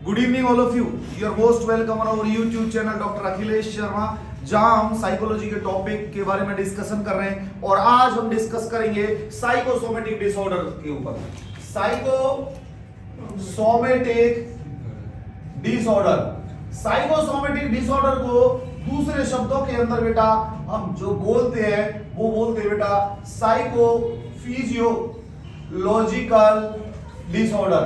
Good evening all of you are most welcome on our YouTube channel doctor Akhilesh Sharma, जहां हम psychology के topic के बारे में डिस्कशन कर रहे हैं। और आज हम डिस्कस करेंगे साइकोसोमेटिक डिसऑर्डर के ऊपर। साइकोसोमेटिक डिसऑर्डर, साइकोसोमेटिक डिसऑर्डर को दूसरे शब्दों के अंदर बेटा हम जो बोलते हैं वो बोलते हैं बेटा साइकोफिजियोलॉजिकल डिसऑर्डर।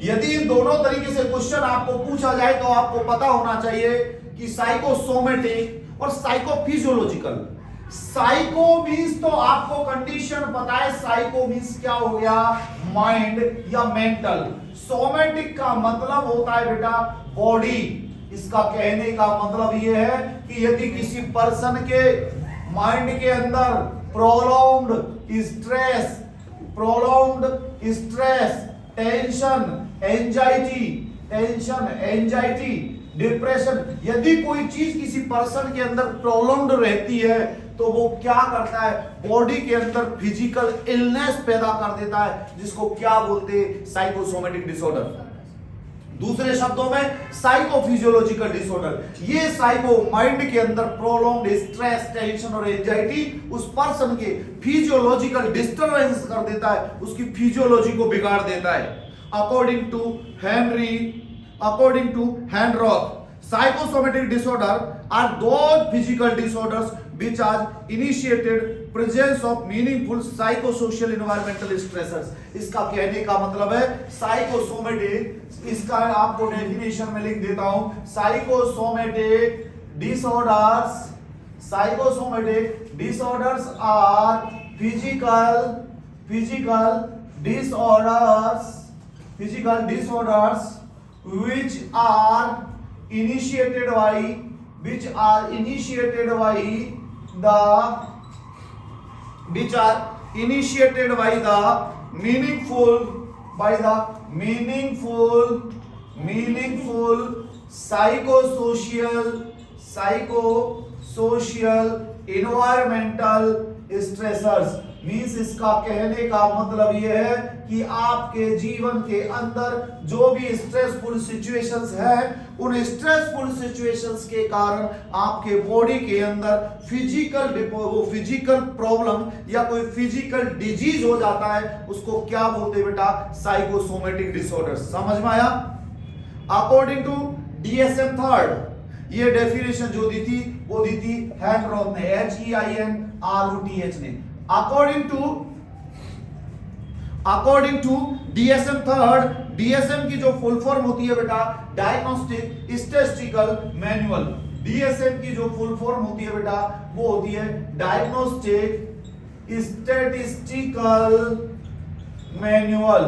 यदि इन दोनों तरीके से क्वेश्चन आपको पूछा जाए तो आपको पता होना चाहिए कि साइकोसोमेटिक और साइकोफिजियोलॉजिकल। साइको मींस तो आपको कंडीशन पता है, साइको मींस क्या हो गया, माइंड या मेंटल। सोमेटिक का मतलब होता है बेटा बॉडी। इसका कहने का मतलब यह है कि यदि किसी पर्सन के माइंड के अंदर prolonged stress, tension, anxiety, depression, यदि कोई चीज किसी पर्सन के अंदर प्रोलॉन्ग्ड रहती है तो वो क्या करता है, बॉडी के अंदर फिजिकल इलनेस पैदा कर देता है, जिसको क्या बोलते हैं, साइकोसोमेटिक डिसऑर्डर। दूसरे शब्दों में साइकोफिजियोलॉजिकल डिसऑर्डर। ये साइको माइंड के अंदर प्रोलॉन्ग्ड स्ट्रेस, टेंशन और एंजाइटी उस पर्सन के फिजियोलॉजिकल डिस्टरबेंस कर देता है, उसकी फिजियोलॉजी को बिगाड़ देता है। According to Handroth, psychosomatic disorder are those physical disorders which are initiated presence of meaningful psychosocial environmental stressors। इसका कहने का मतलब है साइकोसोमेटिक, इसका आपको डेफिनेशन में लिख देता हूं। Psychosomatic disorders are physical disorders which are initiated by the meaningful psychosocial environmental stressors। Means इसका कहने का मतलब यह है कि आपके जीवन के अंदर जो भी स्ट्रेसफुल सिचुएशंस है, उन स्ट्रेसफुल सिचुएशंस के कारण आपके बॉडी के अंदर फिजिकल प्रॉब्लम या कोई फिजिकल डिजीज हो जाता है, उसको क्या बोलते हैं बेटा, साइकोसोमेटिक डिसऑर्डर। समझ में आया? अकॉर्डिंग टू DSM थर्ड, ये डेफिनेशन जो दी थी वो दी थी हैंड्रॉथ ने, HEINROTH ने। According to DSM third, DSM की जो फुल फॉर्म होती है बेटा डायग्नोस्टिक स्टैटिस्टिकल मैनुअल। DSM की जो फुल फॉर्म होती है बेटा वो होती है डायग्नोस्टिक स्टैटिस्टिकल मैनुअल।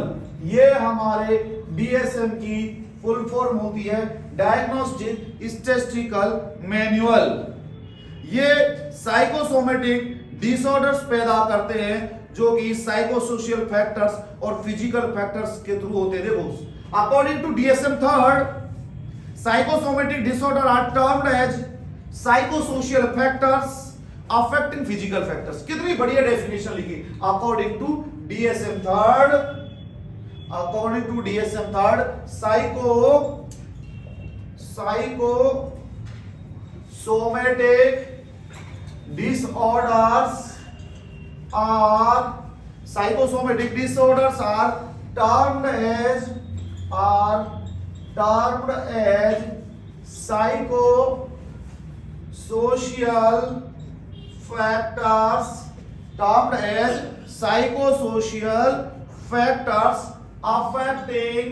ये हमारे DSM की फुल फॉर्म होती है डायग्नोस्टिक स्टैटिस्टिकल मैनुअल। ये साइकोसोमेटिक डिसऑर्डर्स पैदा करते हैं जो कि साइकोसोशियल फैक्टर्स और फिजिकल फैक्टर्स के थ्रू होते हैं। देखो, according to DSM third, psychosomatic disorder are termed as psychosocial factors affecting physical factors. कितनी बढ़िया डेफिनेशन लिखी। According to DSM third, psychosomatic disorders are termed as psychosocial factors affecting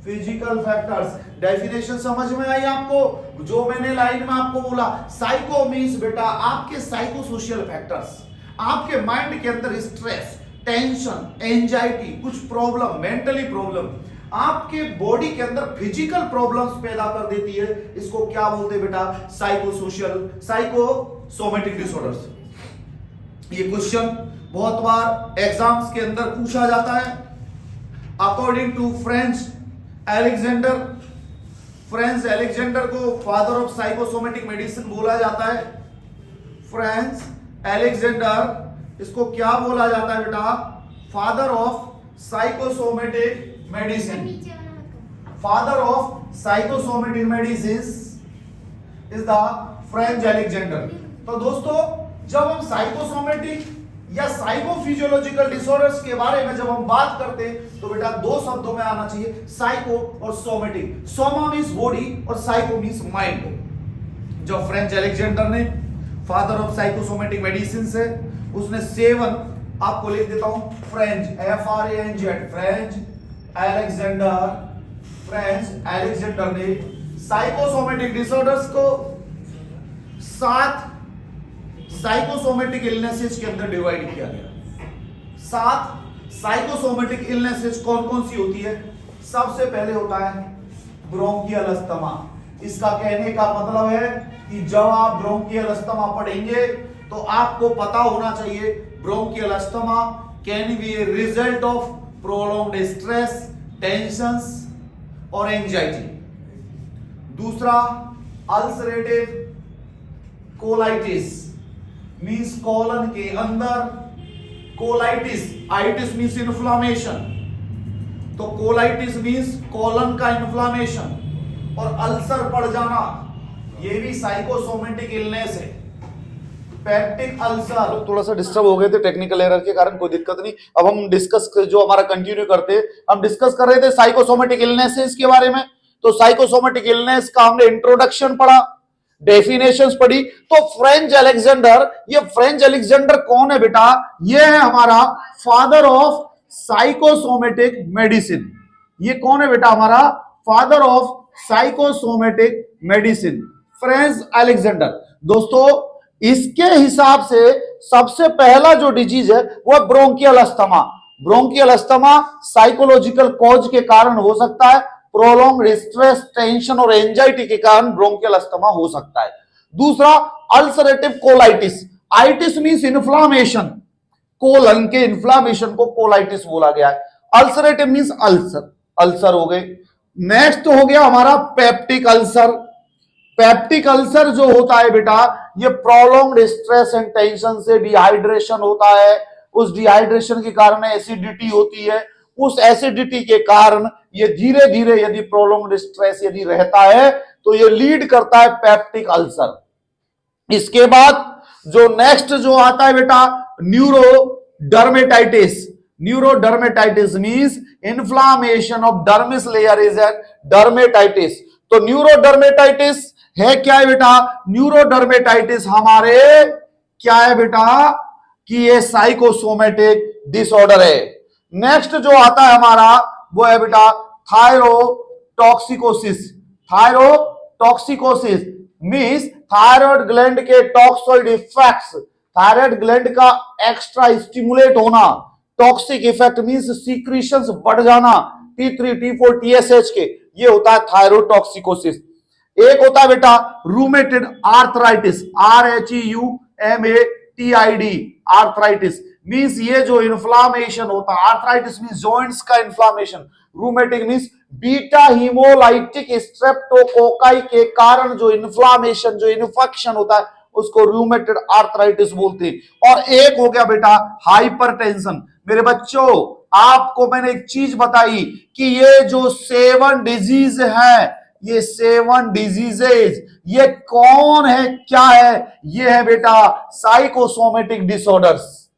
physical factors. Definition समझ में आई आपको? जो मैंने लाइन में आपको बोला, साइको मींस बेटा आपके साइकोसोशियल फैक्टर्स, आपके माइंड के अंदर स्ट्रेस, टेंशन, एंजाइटी, कुछ प्रॉब्लम, मेंटली प्रॉब्लम आपके बॉडी के अंदर फिजिकल प्रॉब्लम्स पैदा कर देती है, इसको क्या बोलते हैं बेटा, साइकोसोमेटिक डिसऑर्डर्स। ये क्वेश्चन बहुत बार एग्जाम्स के अंदर पूछा जाता है। अकॉर्डिंग टू फ्रेंच एलेक्जेंडर को फादर ऑफ साइकोसोमेटिक मेडिसिन बोला जाता है। फ्रेंच एलेक्जेंडर इसको क्या बोला जाता है बेटा? Father of psychosomatic medicine. Father of psychosomatic medicine is the French Alexander. तो दोस्तों, जब हम साइकोसोमेटिक या साइकोफिजियोलॉजिकल डिसऑर्डर्स के बारे में जब हम बात करते हैं तो बेटा दो शब्दों में आना चाहिए, साइको और सोमेटिक। सोमा मीन्स बॉडी और साइको मीन्स माइंड। जो फ्रेंच अलेक्जेंडर ने फादर ऑफ साइकोसोमेटिक मेडिसिन है, उसने 7 आपको लिख देता हूं, फ्रेंच FRANZ फ्रेंच अलेक्जेंडर ने साइकोसोमेटिक डिसऑर्डर्स को 7 साइकोसोमेटिक इलनेसेस के अंदर डिवाइड किया गया। 7 साइकोसोमेटिक इलनेसेस कौन कौन सी होती है? सबसे पहले होता है ब्रोंकियल अस्थमा। इसका कहने का मतलब है कि जब आप ब्रोंकियल अस्थमा पढ़ेंगे तो आपको पता होना चाहिए bronchial asthma can be a result of prolonged stress, tensions और एंजाइटी। दूसरा, अल्सरेटिव कोलाइटिस मींस कॉलन के अंदर कोलाइटिस, आइटिस मींस इन्फ्लामेशन, तो कोलाइटिस मींस कॉलन का इन्फ्लामेशन और अल्सर पड़ जाना, ये भी साइकोसोमेटिक इलनेस है। पेप्टिक अल्सर, थोड़ा सा डिस्टर्ब हो गए थे टेक्निकल एरर के कारण, कोई दिक्कत नहीं। अब हम डिस्कस जो हमारा कंटिन्यू करते हैं, हम डिस्कस कर रहे थे साइकोसोमेटिक इलनेसेस के बारे में। तो साइकोसोमेटिक इलनेस का हमने इंट्रोडक्शन पढ़ा, डेफिनेशंस पढ़ी। तो फ्रेंच अलेक्जेंडर, ये फ्रेंच अलेक्जेंडर कौन है बेटा? ये है हमारा फादर ऑफ साइकोसोमेटिक मेडिसिन। ये कौन है बेटा? हमारा father of psychosomatic medicine, French Alexander. दोस्तों, इसके हिसाब से सबसे पहला जो डिजीज है वो है bronchial asthma. Bronchial asthma psychological cause के कारण हो सकता है, प्रोलॉन्ग स्ट्रेस, टेंशन और एंजाइटी के कारण ब्रोंकियल अस्थमा हो सकता है। दूसरा, ulcerative colitis. Itis means inflammation, colon के इन्फ्लामेशन को कोलाइटिस बोला गया है। अल्सरेटिव मींस अल्सर, अल्सर हो गए। नेक्स्ट हो गया हमारा पेप्टिक अल्सर। पेप्टिक अल्सर जो होता है बेटा, ये प्रोलॉन्ग्ड स्ट्रेस एंड टेंशन से डिहाइड्रेशन होता है, उस डिहाइड्रेशन के कारण एसिडिटी होती है, उस एसिडिटी के कारण ये धीरे धीरे यदि प्रोलॉन्ग्ड स्ट्रेस यदि रहता है तो ये लीड करता है पेप्टिक अल्सर। इसके बाद जो नेक्स्ट जो आता है बेटा, neurodermatitis. Neurodermatitis means inflammation of dermis layer is an dermatitis. तो न्यूरोडर्मेटाइटिस है क्या है बेटा? न्यूरोडर्मेटाइटिस हमारे क्या है बेटा कि ये साइकोसोमेटिक डिसऑर्डर है। नेक्स्ट जो आता है हमारा वो है बेटा thyrotoxicosis. Thyrotoxicosis means thyroid gland के टॉक्सोइड इफेक्ट्स, थायराइड ग्लैंड का एक्स्ट्रा स्टिमुलेट होना। टॉक्सिक इफेक्ट मींस सीक्रेशंस बढ़ जाना, T3, T4, TSH के, ये होता है थायरोटॉक्सिकोसिस। एक होता है बेटा rheumatoid arthritis, RHEUMATID, arthritis means ये जो इन्फ्लामेशन होता है, आर्थराइटिस मींस जॉइंट्स का inflammation, rheumatic means beta haemolytic streptococci के कारण जो इन्फ्लामेशन, जो इन्फेक्शन होता है उसको रूमेटेड आर्थराइटिस बोलते हैं। और एक हो गया बेटा हाइपरटेंशन। मेरे बच्चों, आपको मैंने एक चीज बताई कि ये जो 7 डिजीज है, ये 7 डिजीजेज, ये कौन है, क्या है? ये है बेटा साइकोसोमेटिक डिसऑर्डर्स।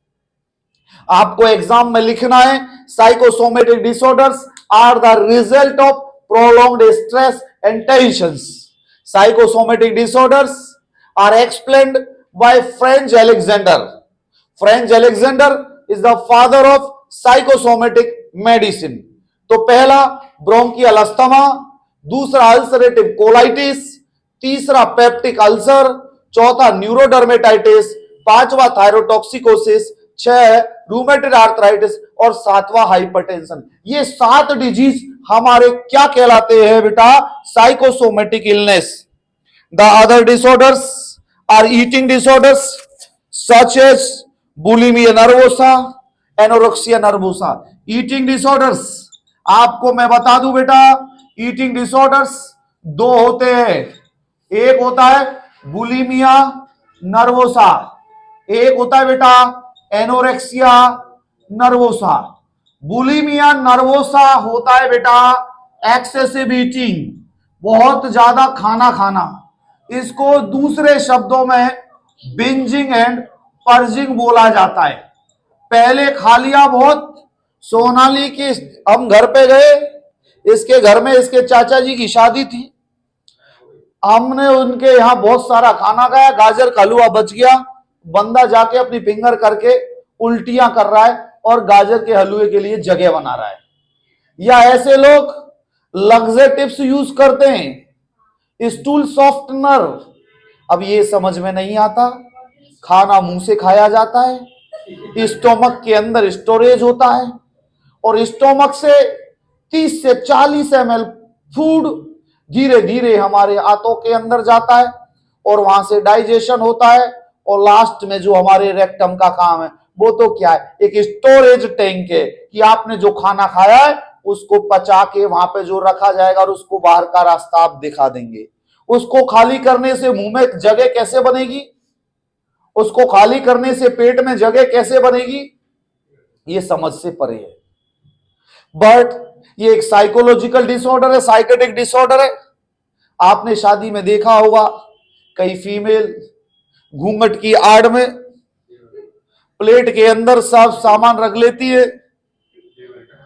आपको एग्जाम में लिखना है, psychosomatic disorders are the result of prolonged stress and tensions. Psychosomatic disorders are explained by French Alexander. French Alexander is the father of psychosomatic medicine. तो पहला ब्रोंकियल अस्थमा, दूसरा अल्सरेटिव कोलाइटिस, तीसरा peptic ulcer, चौथा neurodermatitis, पांचवा thyrotoxicosis, 6 rheumatoid arthritis और 7वां hypertension. ये 7 disease हमारे क्या कहलाते हैं बेटा? Psychosomatic illness. The other disorders are eating disorders such as bulimia nervosa, anorexia nervosa. Eating disorders आपको मैं बता दूं बेटा, ईटिंग डिसऑर्डर्स 2 होते हैं। एक होता है बुलिमिया नर्वोसा, एक होता है बेटा एनोरेक्सिया नर्वोसा। बुलिमिया नर्वोसा होता है बेटा एक्सेसिव ईटिंग, बहुत ज्यादा खाना खाना। इसको दूसरे शब्दों में बिंजिंग एंड पर्जिंग बोला जाता है। पहले खा लिया बहुत। सोनाली की हम घर पे गए, इसके घर में इसके चाचा जी की शादी थी, हमने उनके यहां बहुत सारा खाना खाया, गाजर का हलवा बच गया, बंदा जाके अपनी फिंगर करके उल्टियां कर रहा है और गाजर के हलवे के लिए जगह बना रहा है। या ऐसे लोग लग्जेटिव्स यूज करते हैं, स्टूल सॉफ्टनर। अब ये समझ में नहीं आता, खाना मुंह से खाया जाता है, स्टोमक के अंदर स्टोरेज होता है और स्टोमक से 30 से 40 ml फूड धीरे धीरे हमारे आंतों के अंदर जाता है और वहां से डाइजेशन होता है और लास्ट में जो हमारे रेक्टम का काम है वो तो क्या है, एक स्टोरेज टैंक है कि आपने जो खाना खाया है उसको पचा के वहां पे जो रखा जाएगा और उसको बाहर का रास्ता आप दिखा देंगे। उसको खाली करने से मुंह में जगह कैसे बनेगी, उसको खाली करने से पेट में जगह कैसे बनेगी, ये समझ से परे है। बट ये एक साइकोलॉजिकल डिसऑर्डर है, साइकेट्रिक डिसऑर्डर है। आपने शादी में देखा होगा कई फीमेल घूंघट की आड़ में प्लेट के अंदर सब सामान रख लेती है,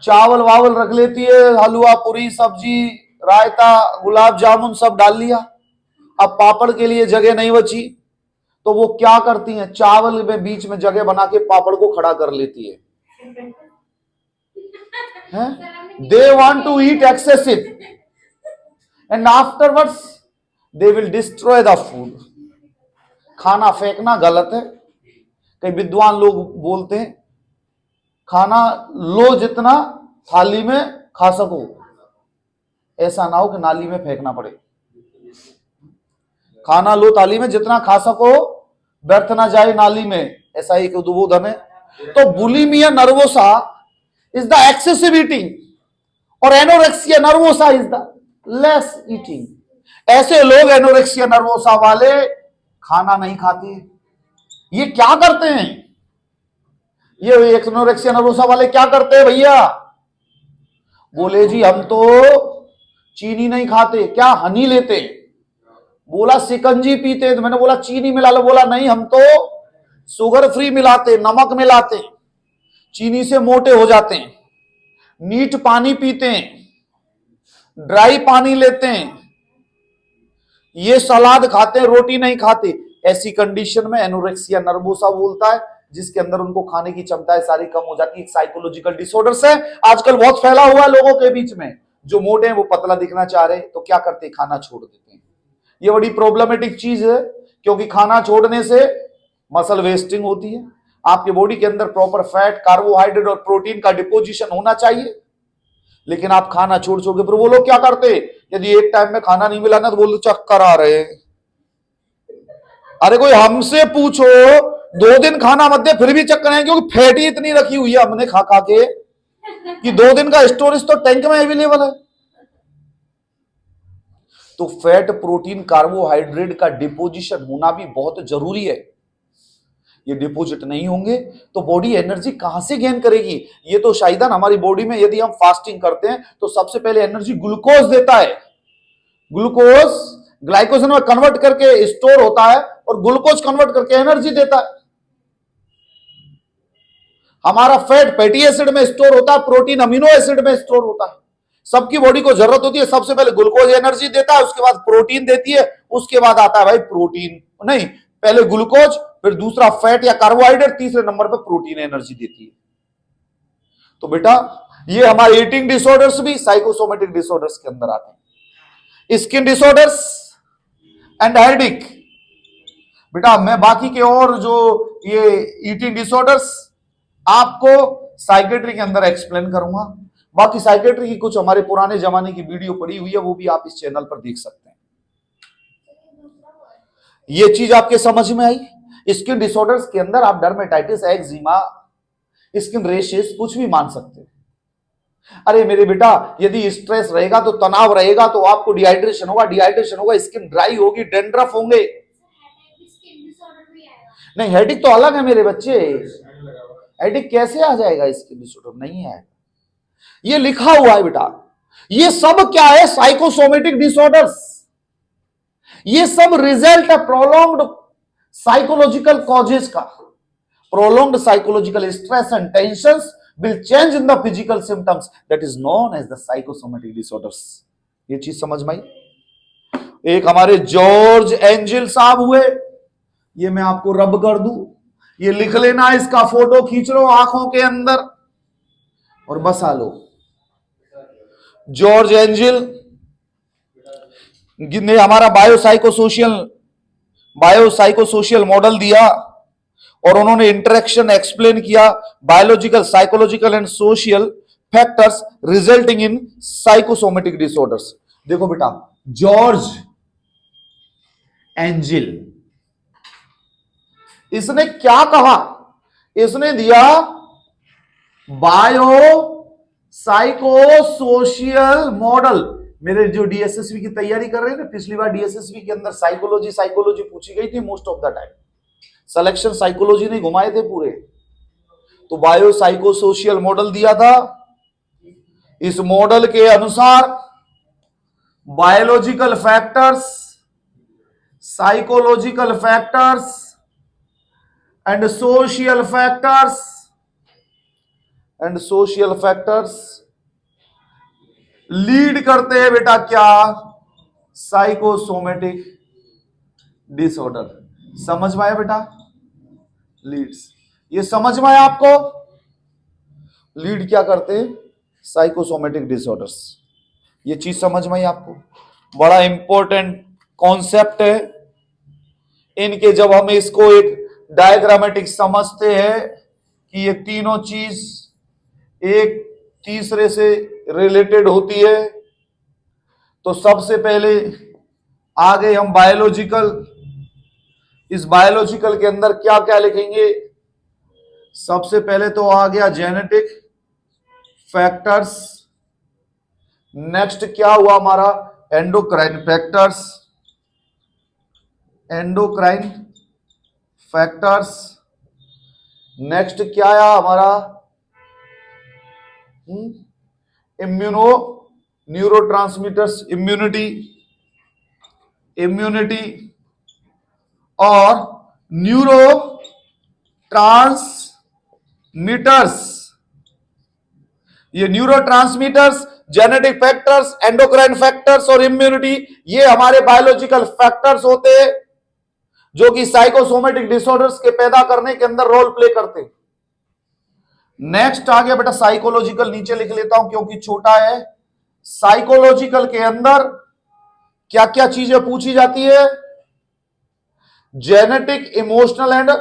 चावल वावल रख लेती है, हलवा पूरी सब्जी रायता गुलाब जामुन सब डाल लिया। अब पापड़ के लिए जगह नहीं बची तो वो क्या करती हैं, चावल में बीच में जगह बना के पापड़ को खड़ा कर लेती है। They want to eat excessive and afterwards they will destroy the food. खाना फेंकना गलत है। कई विद्वान लोग बोलते हैं खाना लो जितना थाली में खा सको, ऐसा ना हो कि नाली में फेंकना पड़े। खाना लो थाली में जितना खा सको, व्यर्थ ना जाए नाली में, ऐसा एक उद्बोधन है। तो bulimia nervosa is the excessive eating और anorexia nervosa is the less eating। ऐसे लोग एनोरेक्सिया नर्वोसा वाले खाना नहीं खाते। ये क्या करते हैं, ये एनोरेक्सिया नर्वोसा वाले क्या करते हैं भैया, बोले जी हम तो चीनी नहीं खाते, क्या हनी लेते, बोला शिकंजी पीते, तो मैंने बोला चीनी मिला लो, बोला नहीं हम तो शुगर फ्री मिलाते, नमक मिलाते, चीनी से मोटे हो जाते हैं। नीट पानी पीते हैं, ड्राई पानी लेते हैं, ये सलाद खाते हैं, रोटी नहीं खाते। ऐसी कंडीशन में एनोरेक्सिया नर्वोसा बोलता है, जिसके अंदर उनको खाने की क्षमता सारी कम हो जाती है। साइकोलॉजिकल डिसऑर्डर्स है, आजकल बहुत फैला हुआ है लोगों के बीच में। जो मोटे हैं वो पतला दिखना चाह रहे हैं तो क्या करते हैं, खाना छोड़ देते हैं। ये बड़ी प्रॉब्लमेटिक चीज है, क्योंकि खाना छोड़ने से मसल वेस्टिंग होती है। आपके बॉडी के अंदर प्रॉपर फैट, कार्बोहाइड्रेट और प्रोटीन का डिपोजिशन होना चाहिए, लेकिन आप खाना छोड़ छोड़ के। फिर वो लोग क्या करते, यदि एक टाइम में खाना नहीं मिला ना तो बोलते चक्कर आ रहे हैं। अरे कोई हमसे पूछो 2 दिन खाना मत दे फिर भी चक्कर है, क्योंकि फैट ही इतनी रखी हुई है हमने खा खा के कि 2 दिन का स्टोरेज तो टैंक में अवेलेबल है। तो फैट, प्रोटीन, कार्बोहाइड्रेट का डिपोजिशन होना भी बहुत जरूरी है। ये डिपोजिट नहीं होंगे तो बॉडी एनर्जी कहां से गेन करेगी। ये तो शायद हमारी बॉडी में यदि हम फास्टिंग करते हैं तो सबसे पहले एनर्जी ग्लूकोज देता है। ग्लूकोज ग्लाइकोजन में कन्वर्ट करके स्टोर होता है और ग्लूकोज कन्वर्ट करके एनर्जी देता है। हमारा फैट फैटी एसिड में स्टोर होता है, प्रोटीन अमीनो एसिड में स्टोर होता है। सबकी बॉडी को जरूरत होती है, सबसे पहले ग्लूकोज एनर्जी देता है, उसके बाद प्रोटीन देती है, उसके बाद आता है भाई प्रोटीन नहीं, पहले ग्लूकोज, फिर दूसरा फैट या कार्बोहाइड्रेट, तीसरे नंबर पर प्रोटीन एनर्जी देती है। तो बेटा ये हमारे ईटिंग डिसऑर्डर्स भी साइकोसोमेटिक डिसऑर्डर्स के अंदर आते हैं। Skin disorders and headache. बेटा मैं बाकी के और जो ये ईटिंग डिसऑर्डर्स आपको साइकेट्री के अंदर एक्सप्लेन करूंगा। बाकी साइकेट्री की कुछ हमारे पुराने जमाने की वीडियो पड़ी हुई है, वो भी आप इस चैनल पर देख सकते हैं। ये चीज आपके समझ में आई। स्किन डिसऑर्डर्स के अंदर आप डर्मेटाइटिस, एक्जिमा, स्किन रेशेस कुछ भी मान सकते हैं। अरे मेरे बेटा यदि स्ट्रेस रहेगा तो तनाव रहेगा तो आपको डिहाइड्रेशन होगा, डिहाइड्रेशन होगा स्किन ड्राई होगी, डेंड्रफ होंगे। नहीं हेडेक तो अलग है मेरे बच्चे, एडिक कैसे आ जाएगा इसके डिसऑर्डर? नहीं है, ये लिखा हुआ है बेटा। ये सब क्या है? Psychosomatic disorders. ये सब रिजल्ट है प्रोलॉन्ग्ड साइकोलॉजिकल कॉजेस का। Prolonged psychological stress and tensions will change in the physical symptoms that is known as the psychosomatic disorders। ये चीज समझ में आई? एक हमारे जॉर्ज एंजिल साहब हुए, ये मैं आपको रब कर दूं, ये लिख लेना, इसका फोटो खींच लो आंखों के अंदर और बसा लो। जॉर्ज एंजिल ने हमारा बायोसाइकोसोशियल मॉडल दिया और उन्होंने इंटरेक्शन एक्सप्लेन किया, biological, psychological and social factors resulting in psychosomatic disorders. देखो बेटा, जॉर्ज एंजिल, इसने क्या कहा? इसने दिया बायो साइकोसोशियल मॉडल। मेरे जो डीएसएसवी की तैयारी कर रहे हैं ना, पिछली बार डीएसएसवी के अंदर साइकोलॉजी पूछी गई थी most of the time, selection psychology ने घुमाए थे पूरे, तो बायो साइकोसोशियल मॉडल दिया था। इस मॉडल के अनुसार biological factors, psychological factors and social factors lead करते हैं बेटा क्या? Psychosomatic disorder. समझ में आया बेटा? लीड्स, ये समझ में आया आपको? लीड क्या करते हैं? Psychosomatic disorders. ये चीज समझ में आई आपको? बड़ा इंपॉर्टेंट कॉन्सेप्ट है इनके। जब हम इसको एक डायग्रामेटिक समझते हैं कि ये तीनों चीज एक तीसरे से रिलेटेड होती है, तो सबसे पहले आगे हम बायोलॉजिकल, इस बायोलॉजिकल के अंदर क्या क्या लिखेंगे? सबसे पहले तो आ गया जेनेटिक फैक्टर्स, नेक्स्ट क्या हुआ हमारा? एंडोक्राइन फैक्टर्स, नेक्स्ट क्या आया हमारा? इम्यूनो न्यूरोट्रांसमीटर्स, इम्यूनिटी और न्यूरो ट्रांसमीटर्स। ये neuro transmitters, genetic factors, endocrine factors और इम्यूनिटी, ये हमारे बायोलॉजिकल फैक्टर्स होते हैं जो कि साइकोसोमेटिक डिसऑर्डर्स के पैदा करने के अंदर रोल प्ले करते हैं। नेक्स्ट आ गया बेटा साइकोलॉजिकल, नीचे लिख लेता हूं क्योंकि छोटा है। साइकोलॉजिकल के अंदर क्या क्या चीजें पूछी जाती है? Genetic, emotional and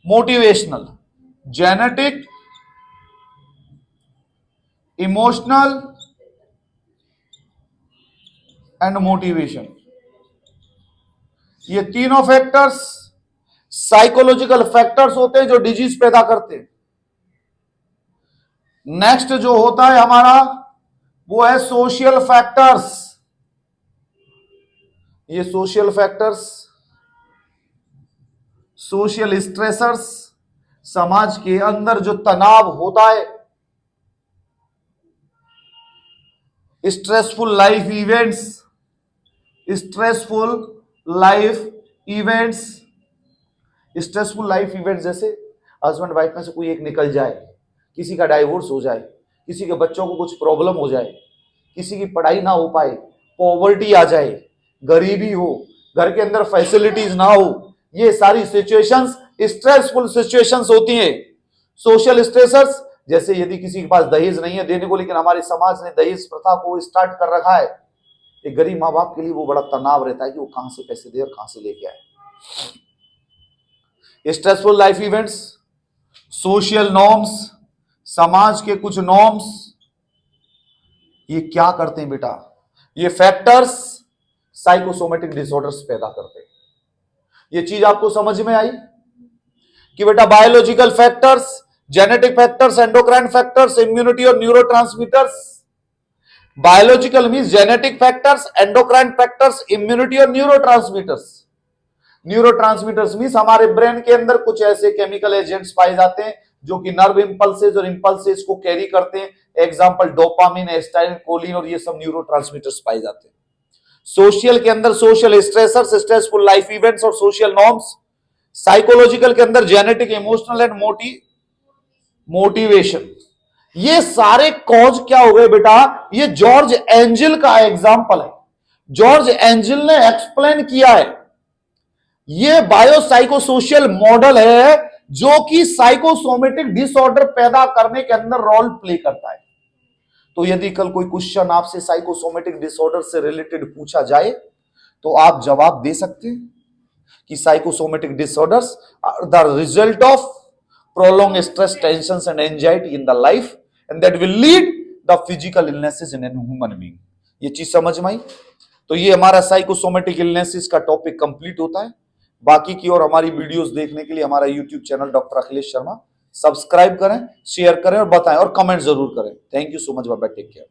motivational. Genetic, emotional and motivation, ये तीनों फैक्टर्स साइकोलॉजिकल फैक्टर्स होते हैं जो डिजीज पैदा करते हैं। नेक्स्ट जो होता है हमारा वो है सोशल फैक्टर्स। ये सोशल फैक्टर्स, सोशल स्ट्रेसर्स, समाज के अंदर जो तनाव होता है, स्ट्रेसफुल लाइफ इवेंट्स, जैसे हस्बैंड वाइफ में से कोई एक निकल जाए, किसी का डाइवोर्स हो जाए, किसी के बच्चों को कुछ प्रॉब्लम हो जाए, किसी की पढ़ाई ना हो पाए, पॉवर्टी आ जाए, गरीबी हो, घर के अंदर फैसिलिटीज ना हो, ये सारी सिचुएशंस स्ट्रेसफुल सिचुएशंस होती हैं। सोशल स्ट्रेसर्स, जैसे यदि किसी के पास दहेज नहीं है देने को, लेकिन हमारे समाज ने दहेज प्रथा को स्टार्ट कर रखा है, एक गरीब माँ बाप के लिए वो बड़ा तनाव रहता है कि वो कहां से पैसे दे और कहां से लेके आए। Stressful life events, social norms, समाज के कुछ नॉर्म्स, ये क्या करते हैं बेटा? ये फैक्टर्स साइकोसोमेटिक डिसऑर्डर्स पैदा करते हैं। ये चीज आपको समझ में आई कि बेटा biological factors, genetic factors, endocrine factors, immunity और neurotransmitters. Biological means genetic factors, endocrine factors, immunity और न्यूरोट्रांसमीटर्स मींस हमारे ब्रेन के अंदर कुछ ऐसे केमिकल एजेंट्स पाए जाते हैं जो कि नर्व इंपल्सेस और इंपल्सेस को कैरी करते हैं। एग्जांपल डोपामिन, एस्टाइलिन, कोलिन और ये सब न्यूरोट्रांसमीटर्स पाए जाते हैं। सोशल के अंदर social stressors, stressful life events और सोशल नॉर्म्स। साइकोलॉजिकल के अंदर जेनेटिक, इमोशनल एंड मोटिवेशन। ये सारे कॉज क्या हो गए बेटा, ये जॉर्ज एंजल का एग्जांपल है। जॉर्ज एंजल ने एक्सप्लेन किया है। ये बायोसाइकोसोशियल मॉडल है जो कि साइकोसोमेटिक डिसऑर्डर पैदा करने के अंदर रोल प्ले करता है। तो यदि कल कोई क्वेश्चन आपसे साइकोसोमेटिक डिसऑर्डर से रिलेटेड पूछा जाए तो आप जवाब दे सकते हैं कि psychosomatic disorders are the result of prolonged stress, tensions and anxiety in the life and that will lead the physical illnesses in a human being। ये चीज समझ में आई? तो ये हमारा साइकोसोमेटिक इलनेसेस का टॉपिक कंप्लीट होता है। बाकी की और हमारी वीडियोस देखने के लिए हमारा YouTube channel doctor Akhilesh Sharma subscribe करें, शेयर करें और बताएं और कमेंट जरूर करें। Thank you so much, bye bye, take care.